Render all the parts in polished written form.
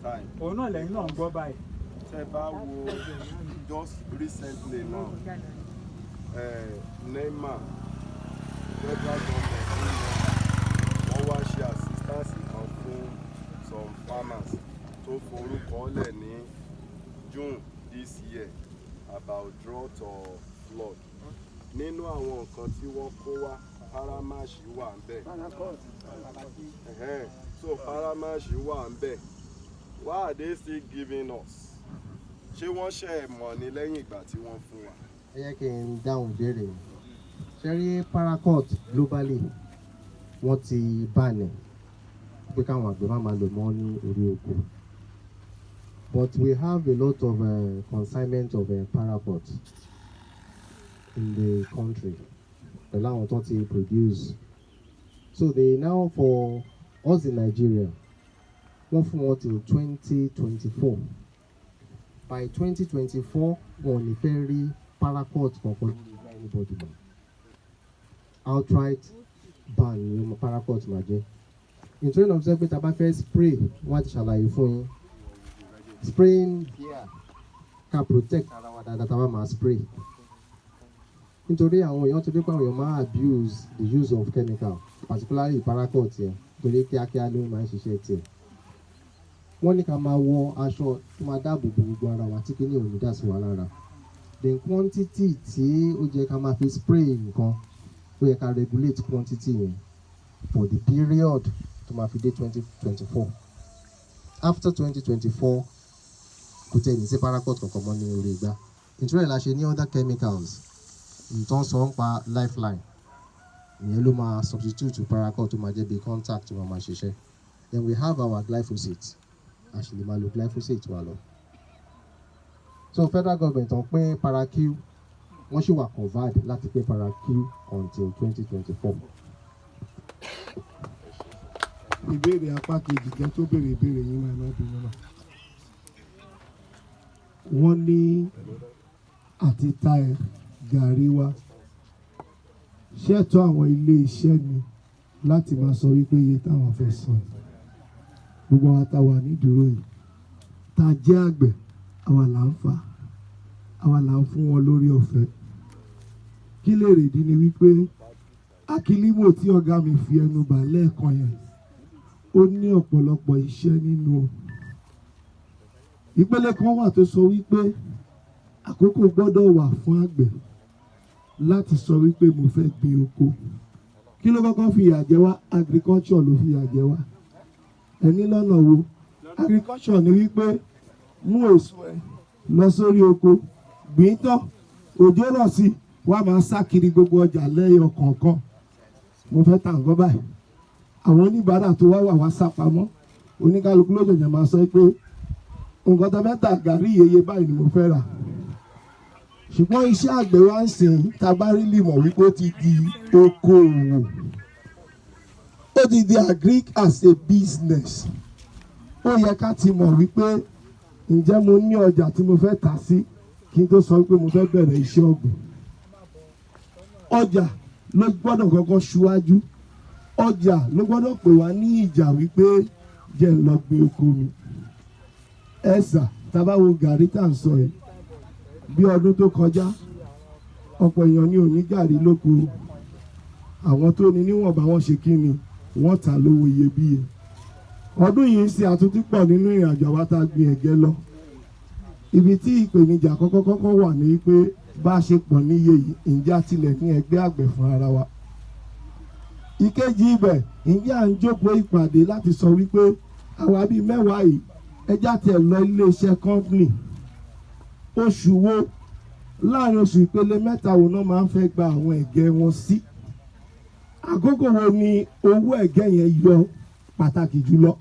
time. òun náà lẹ́yìn náà ń gbọ́ báyìí. Tẹ́ bá wo just recently now, NEMA federal government wọ́n wá ṣe assistance kan fún some farmers tó forúkọ lẹ̀ ní June this year about drought or flood. Nínú àwọn nǹkan tí wọ́n kó wá, Paramash wà ń bẹ̀. So Paramash wà ń bẹ̀. Why are they still giving us? Ṣé wọ́n ṣe mọ̀ ní lẹ́yìn ìgbà tí wọ́n fún wa? Ẹ jẹ́ kí n dáhùn ìbéèrè. Ṣé rí Paraquat globally wọ́n ti ban ẹ̀ pé káwọn àgbẹ̀ má máa lò mọ́ ní orí oko. But we have a lot of consignment of Paraquat in the country. Pẹ̀lú àwọn tó ti produce. So they now for us in Nigeria, wọ́n fún wọn till 2024. By 2024, wọn ò ní fẹ́ rí Paraquat kankan lórí anybody mọ́. Outright ban ni ọmọ Paraquat máa jẹ́. Nítorí náà sọ pé tá a bá fẹ́ spray, wọ́n á ti ṣàlàyé fún yín. Spraying gear can protect ara wa dáadáa tá a bá máa spray. Nítorí àwọn èèyàn tó dé pé àwọn èèyàn máa abuse the use of chemical, particularly Paraquat yẹn, torí kíákíá ló máa ń ṣiṣẹ́ tiẹ̀. Wọ́n ní ká máa wọ aṣọ tó máa dáàbò bo gbogbo ara wa tí kìíní ò ní dà sí wa lára. The quantity tí ó jẹ́ ká máa fi spray nǹkan, ó yẹ ká regulate quantity yẹn for the period tó máa fi dé 2024. After 2024, kò tẹ̀ ní sí Paraquat kankan mọ́ ní orí igbá. Nítorí la ṣe ní other chemicals nǹkan sọ ń pa lifeline. Ìyẹn ló máa substitute Paraquat tó máa jẹ́ bí contact tó máa ṣiṣẹ́. Then we have our glyphosate. Actually máa lo glyphosate wa lọ. So federal government on pé Para-Q wọ́n ṣì wà covered láti pé Para-Q until 2024. Ìbéèrè apá kejì jẹ́ tó béèrè ìbéèrè yín máa má bínú náà. Wọ́n ní àti ta gàrí wa. Ṣẹ́tọ́ àwọn ilé iṣẹ́ ni láti máa sọ wípé iye táwọn fẹ́ san. Gbogbo àwọn táwa nídúró yìí. Ta jẹ́ àgbẹ̀, àwa là ń fà, àwa là ń fún wọn lórí ọ̀fẹ́. Kí lè rèdí ni wípé Akílímò tí ọ̀gá mi fi ẹnu bà lẹ́ẹ̀kan yẹn, ó ní ọ̀pọ̀lọpọ̀ iṣẹ́ nínú o. Ìpele kan wà tó sọ wípé àkókò gbọ́dọ̀ wà fún àgbẹ̀ láti sọ wípé mo fẹ́ gbin oko. Kí ló kọ́kọ́ fi ìyà jẹ wá? Agriculture ló fi ìyà jẹ wá. Ẹni lọ́nà wo? Agriculture ni wípé mú èso ẹ lọ sórí oko, gbìn tán, òjò rọ̀ sí, wá máa sá kiri gbogbo ọjà lẹ́yọ kọ̀ọ̀kan. Mo fẹ́ ta nǹkan báyìí. Àwọn oníbàárà tó wá wà wá sá pamọ́. Oníkálukú ló jẹ̀jẹ̀ máa sọ pé nǹkan tó fẹ́ tà gàrí iye báyìí ni mo fẹ́ rà. Ṣùgbọ́n iṣẹ́ àgbẹ̀ wa ń sìn tá a bá rí lè mọ̀ wípé ó ti di okòòwò. Ó ti di agric as a business. Ó yẹ ká ti mọ̀ wípé ǹjẹ́ mo ní ọjà tí mo fẹ́ tà sí kí n tó sọ wípé mo fẹ́ bẹ̀rẹ̀ iṣẹ́ ọ̀gbìn. Ọjà ló gbọ́dọ̀ kọ́kọ́ ṣíwájú. Ọjà ló gbọ́dọ̀ pè wá ní ìjà wípé jẹ́ ń lọ gbin oko mi. Ẹ̀sà tá bá wo gàrí tá à ń sọ yìí. Bí ọdún tó kọjá, ọ̀pọ̀ èèyàn ní òní gàrí lóko. Àwọn tó ní níwọ̀nba wọn ṣe kí ni wọ́n tà lówó iyebíye. Ọdún yìí ń ṣe àtúntí pọ̀ nínú ìrìnàjò àwa tá a gbin ẹ̀gẹ́ lọ. Ibi tí ìpèníjà kọ́kọ́ wà ní pé bá a ṣe pọ̀ níye yìí, ǹjẹ́ a tilẹ̀ ní ẹgbẹ́ àgbẹ̀ fún ara wa. Ìkejì ibẹ̀, ǹjẹ́ à ń jókòó ìpàdé láti sọ wípé àwa bíi mẹ́wàá yìí ẹjá tiẹ̀ lọ iléeṣẹ́ company. Oṣù wo láàrin oṣù ìpele mẹ́ta wo náà máa ń fẹ́ gba àwọn ẹ̀gẹ́ wọn sí. Àkókò wo ni owó ẹ̀gẹ́ yẹn yọ pàtàkì jùlọ.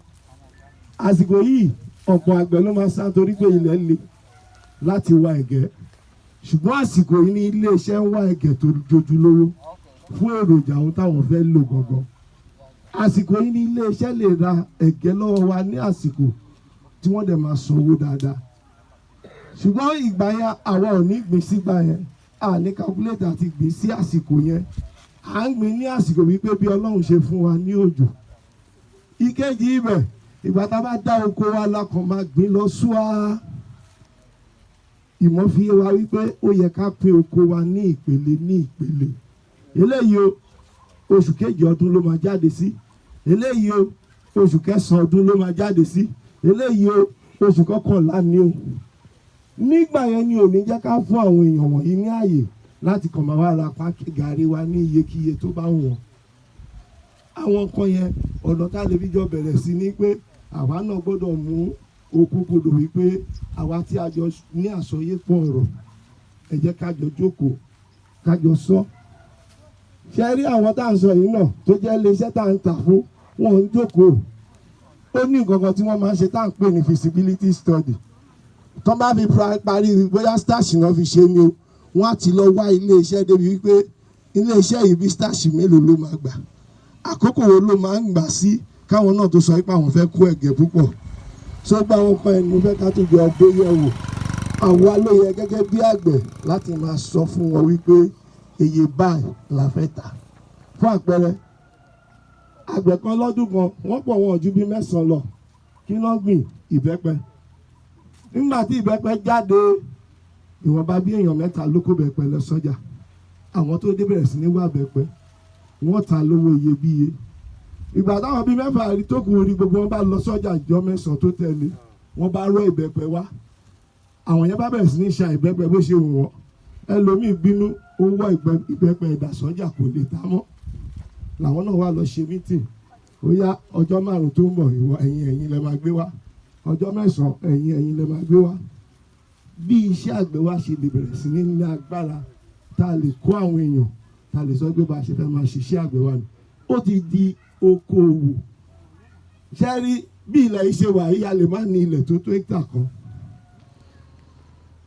Àsìkò yìí ọ̀pọ̀ àgbẹ̀ ló máa sá torí pé ilẹ̀ le láti wá ẹ̀gẹ́. Ṣùgbọ́n àsìkò yìí ní iléeṣẹ́ ń wá ẹ̀gẹ́ tó jojúlówó fún èròjà ohun táwọn fẹ́ lò gangan. Àsìkò yìí ní iléeṣẹ́ lè ra ẹ̀gẹ́ lọ́wọ́ wa ní àsìkò tí wọ́n dẹ̀ máa san owó dáadáa. Ṣùgbọ́n ìgbà yẹn àwa ò ní gbìn sígbà yẹn, a ní calculate àti gbìn sí àsìkò yẹn. À ń gbìn ní àsìkò wípé bí Ọlọ́run ṣe fún wa ní òjò. Ìkejì ibẹ̀, ìgbà tá a bá dá oko wa lákàn máa gbìn lọ súwá. Ìmọ̀ fi yé wa wípé ó yẹ ká pín oko wa ní ìpele. Eléyìí o oṣù kejì ọdún ló máa jáde sí. Eléyìí o oṣù kẹsàn-án ọdún ló máa jáde sí. Eléyìí o oṣù kọkànlá ni o. Nígbà yẹn ni ò ní jẹ́ ká fún àwọn èèyàn wọ̀nyí ní ààyè láti kàn máa wá ra pákí gàrí wa ní iyekíye tó bá wù wọ́n. Àwọn nǹkan yẹn ọ̀nà tá lè fi jọ bẹ̀rẹ̀ sí ni pé àwa náà gbọ́dọ̀ mú òkúkúdò wípé àwa tí a jọ ní àsọyépọ̀ ọ̀rọ̀ ẹ jẹ́ ká jọ jókòó ká jọ sọ. Ṣé rí àwọn tá à ń sọ yìí náà tó jẹ́ iléeṣẹ́ tá à ń tà fún wọn ń jókòó. Ó ní nǹkan kan tí wọ́n máa ń ṣe tá à ń pè ní feasibility study. Tó bá fi parí bóyá starch náà fi ṣe ni o, wọ́n á ti lọ wá iléeṣẹ́ débi wípé iléeṣẹ́ yìí bí starch mélòó ló máa gbà, àkókò wo ló máa ń gbà sí káwọn náà tó sọ pé àwọn fẹ́ kó ẹ̀gẹ́ púpọ̀. Sọ gba àwọn kan ẹni mo fẹ́ ká tó jọ gbé yẹ̀wò. Àwa ló yẹ gẹ́gẹ́ bí àgbẹ̀ láti máa sọ fún wọn wípé iye báyìí la fẹ́ tà. Fún àpẹẹrẹ àgbẹ̀ kan lọ́dún kan wọ́n pọ̀ wọn ju bí 9 lọ kí wọ́n gbìn ìbẹ́pẹ. Nígbà tí ìbẹ́pẹ jáde ìwọ̀nba bí èèyàn 3 ló kó bẹ́pẹ lọ sọ́jà. Àwọn tó dé bẹ̀rẹ̀ sí ní wá bẹ́pẹ wọ́n ta lówó iyebíye. Ìgbà táwọn bí 4 rí tó kù orí gbogbo wọn bá lọ sọ́jà ìjọ 9 tó tẹ̀lé wọ́n bá rọ́ ìbẹ́pẹ wá. Àwọn yẹn bá bẹ̀rẹ̀ sí ní ṣa ìbẹ́pẹ bó ṣe wù wọ́n. Ẹlòmíì bínú ó wọ́ ìbẹ́pẹ ẹ̀dà sọ́jà kò lè ta mọ́. Làwọn náà wá lọ ṣe mítìn. Ó yá ọjọ́ 5 tó ń bọ̀ ìwọ ẹ̀yin lẹ máa gbé wá. Ọjọ́ 9 ẹ̀yin lẹ máa gbé wá. Bí iṣẹ́ àgbẹ̀ wa ṣe lè bẹ̀rẹ̀ sí ní agbára tá a lè kó àwọn èèyàn tá a lè sọ pé bá a ṣe fẹ́ máa ṣiṣẹ́ àgbẹ̀ wa ni. Ó ti di okòòwò. Ṣé rí bí ilẹ̀ yìí ṣe wà yìí a lè má ní ilẹ̀ tó tó hectare kan.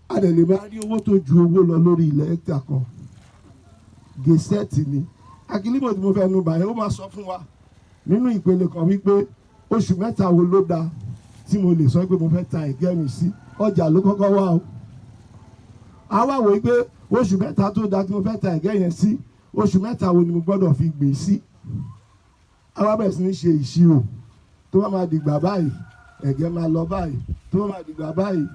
A dẹ̀ lè máa rí owó tó ju owó lọ lórí ilẹ̀ hectare kan. Gẹ̀ẹ́sẹ̀tì ni. Akílímọ̀ tí mo fẹ́ nu bàyẹ̀ ó máa sọ fún wa nínú ìpele kan wípé oṣù 3 wo ló dáa tí mo lè sọ pé mo fẹ́ ta ẹ̀gẹ́ mi sí. Ọjà ló kọ́kọ́ wá o. A wá wò pé oṣù 3 tó dáa tí mo fẹ́ ta ẹ̀gẹ́ yẹn sí oṣù 3 wo ni mo gbọ́dọ̀ fi gbìn sí. A wá bẹ̀rẹ̀ sí ní ṣe ìṣirò tó bá máa dìgbà báyìí ẹ̀gẹ́ máa lọ báyìí tó bá máa dìgbà báyìí.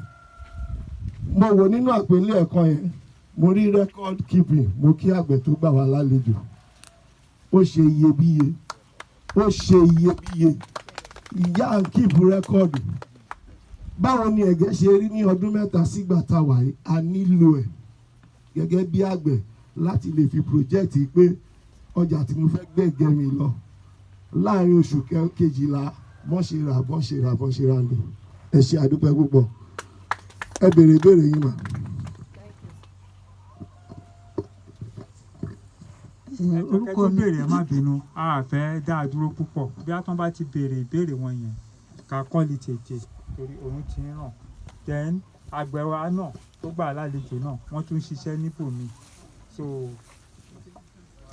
Mo wò nínú àpèlé ẹ̀kan yẹn mo rí record keeping mo kí àgbẹ̀ tó gbà wá lálejò. Ó ṣe iyebíye ìyá ń keep record. Báwo ni ẹ̀gẹ́ ṣe rí ní ọdún 3 sígbà tá a wà yìí a nílò ẹ̀ gẹ́gẹ́ bí àgbẹ̀ láti lè fi project pé ọjà tí mo fẹ́ gbẹ̀gẹ́ mi lọ láàrin oṣù 12 bọ́n ṣe rà ní. Ẹ ṣe àdúpẹ́ púpọ̀. Ẹ béèrè ìbéèrè yín mà. Orúkọ béèrè ẹ má bínú a fẹ́ dá a dúró púpọ̀ bí a tán bá ti béèrè ìbéèrè wọn yẹn ká kọ́lì tètè torí òun ti ń ràn. Then àgbẹ̀ wa náà tó gbà lálejò náà wọ́n tún ṣiṣẹ́ níbòmí. So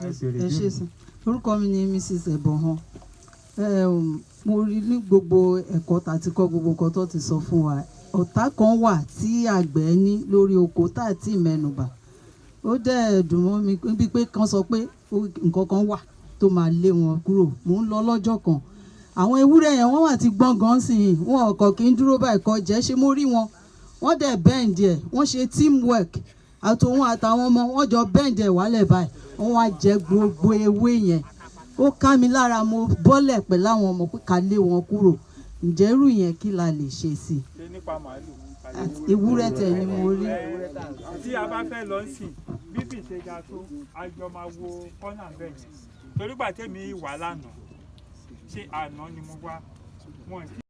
ẹ béèrè ìbéèrè. Orúkọ mi ni Mrs. Ẹ̀bọ̀hàn. Mo rí ní gbogbo ẹ̀kọ́ tá ti kọ́ gbogbo nǹkan tó ti sọ fún wa. Ọ̀tá kan wà tí àgbẹ̀ ní lórí oko tá àti ìmẹ́nubà. Ó dẹ̀ dùn mọ́ mi bí pé kan sọ pé nǹkan kan wà tó máa lé wọn kúrò. Mò ń lọ lọ́jọ́ kan. Àwọn ewúrẹ́ yẹn wọ́n wà ti gbọ́n gan sí i. Wọn ọkọ̀ kì í dúró báyìí kọ jẹ́ ṣé mo rí wọn. Wọ́n dẹ̀ bend ẹ̀. Wọ́n ṣe teamwork. Àtòun àtàwọn ọmọ wọn jọ bend ẹ̀ wálẹ̀ báyìí. Wọ́n wá jẹ gbogbo ewé yẹn. Ó ká mi lára mo bọ́lẹ̀ pẹ̀lú àwọn ọmọ pé ká lé wọn kúrò. Ǹjẹ́ irú yẹn kí la lè ṣe sí i? Ṣé nípa màálù? Ewúrẹ́ tẹ̀ ni mo rí. Tí a bá fẹ́ lọ sí bíbí ṣe ga tó a jọ máa wo kọ́nà bẹ́ẹ̀ yẹn torí gbà tèmi wà lánàá ṣé àná ni mo wá wọn kì